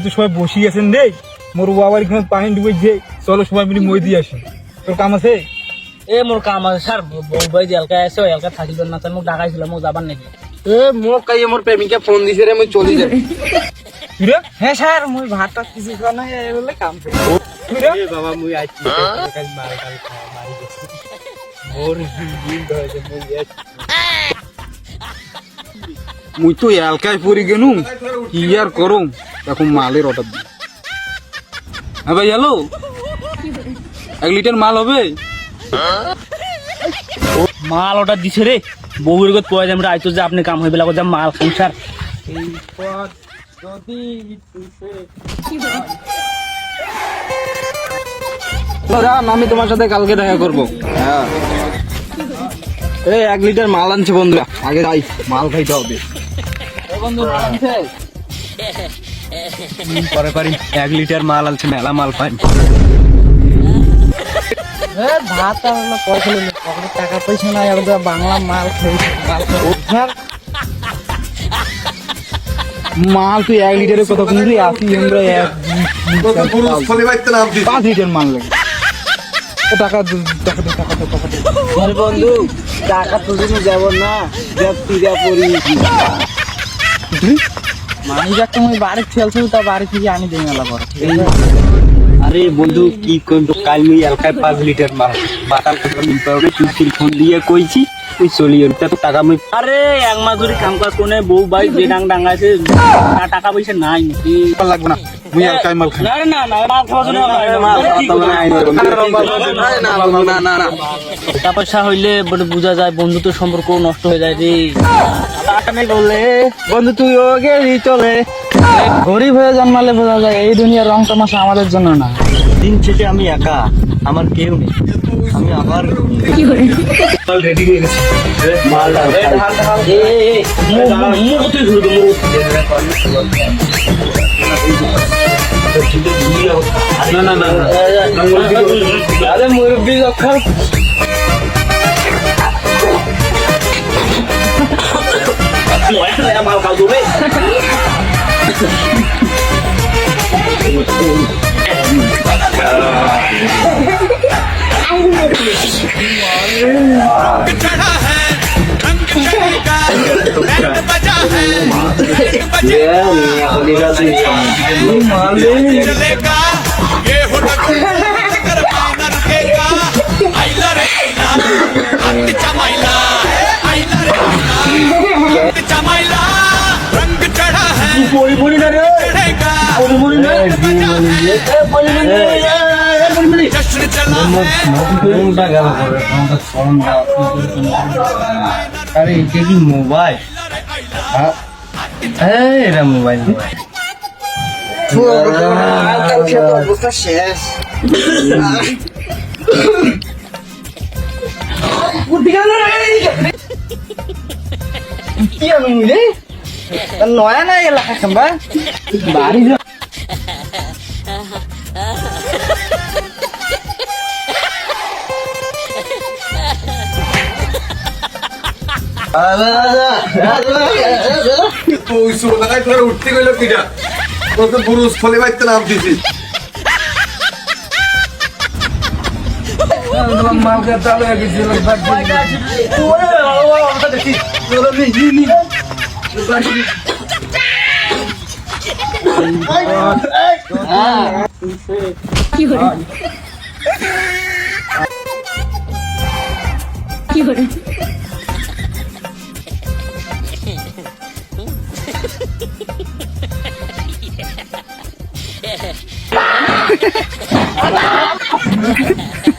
তো সবাই বসি আছেন রে, মোর বাবার এখানে পানি ডুবেছে, চলো সবাই মিলে মই দিয়ে আসি। তোর কাম আছে? এ মোর কাম আছে স্যার, বলবাই যে এলকা আছে, এলকা থাকিবেন না, মোক ডাকাইছিলাম, মোক যাবার নাকি। এ মোক কাই মোর প্রেমিকা ফোন দিছে রে, মই চলি যাই। তুই হ্যাঁ স্যার, মই ভাতটা কিছু খাওয়া নাই বলে কাম করে। বাবা মুই আইছি কাজ মাল কাল খাওয়া মারি গেছি মোর দিন ধরে মুই আইছি। মুই তো এলকায় পড়ি গেনু, কি আর করুম, এখন মালের অর্ডার দি। হ্যাঁ ভাই হ্যালো, 1 লিটার মাল হবে? মাল অর্ডার দিছে রে, বউয়ের গত পয় আমরা আইতো যে আপনি কাম হইবে লাগো যা মাল খান স্যার। এই পথ যদি আমি তোমার সাথে কালকে দেখা করবো। হ্যাঁ এই 1 লিটার মাল আনছে বন্ধুরা, আগে যাই মাল খাইতে হবে। পরে পারি 1 লিটার মাল আনছে, মেলা মাল পাই। ভাত পয়সা টাকা পয়সা নাই, বাংলা মাল খেয়েছি। মাল তুই 1 লিটারের কথা কিন্তু আসি আমরা 5 লিটার মাল লাগে। টাকা বন্ধু টাকা তুলে যাব না, মানি যাক তুমি বাড়ি খেলছো, তা বাড়ি থেকে আনি দিই মেলা পরে। আরে বন্ধু কি করবো, কাল মুই এলাকায় 5 লিটার মাল বাটার তুই ফোন দিয়ে কইছি তুই চলি তো টাকা মুই। আরে 1 মাস ধরে কাম কাজ কোনে বউ ভাই যে ডাঙ্গাইছে, টাকা পয়সা নাই নাকি লাগবে না, মুই এলাকায় মাল খাই। না না না, মাল খাওয়া জন্য টাকা পয়সা হইলে বোঝা যায় বন্ধুত্ব সম্পর্ক নষ্ট হয়ে যায় রে। বললে বন্ধু তুই ওকে চলে, গরিব হয়ে জন্মালে বোঝা যায় এই দুনিয়ার রং তামাশা আমাদের জন্য না। দিন শেষে আমি একা, আমার কেউ নেই, আমি আবার রেডি হয়ে গেছি। আরে মুরব্বী যখন মাল খাও তুমি चढ़ा है रंग चढ़ेगा बैंड बजा है चलेगा ये हो कर पाना रुकेगा आइला रे आइला चमाइला आइला रे चमाइला रंग चढ़ा है चढ़ेगा जश्न चला है। আরে এটা কি মোবাইল? এরা মোবাইল শেষ। কি আমি রে নয়া না এলাকা খাম্বা বাড়ি উঠতে গেল কিনা তোকে পুরুষ ফলে বাইতে নাম দিছি মাল খেতে আলো গেছিল কি করে Yeah.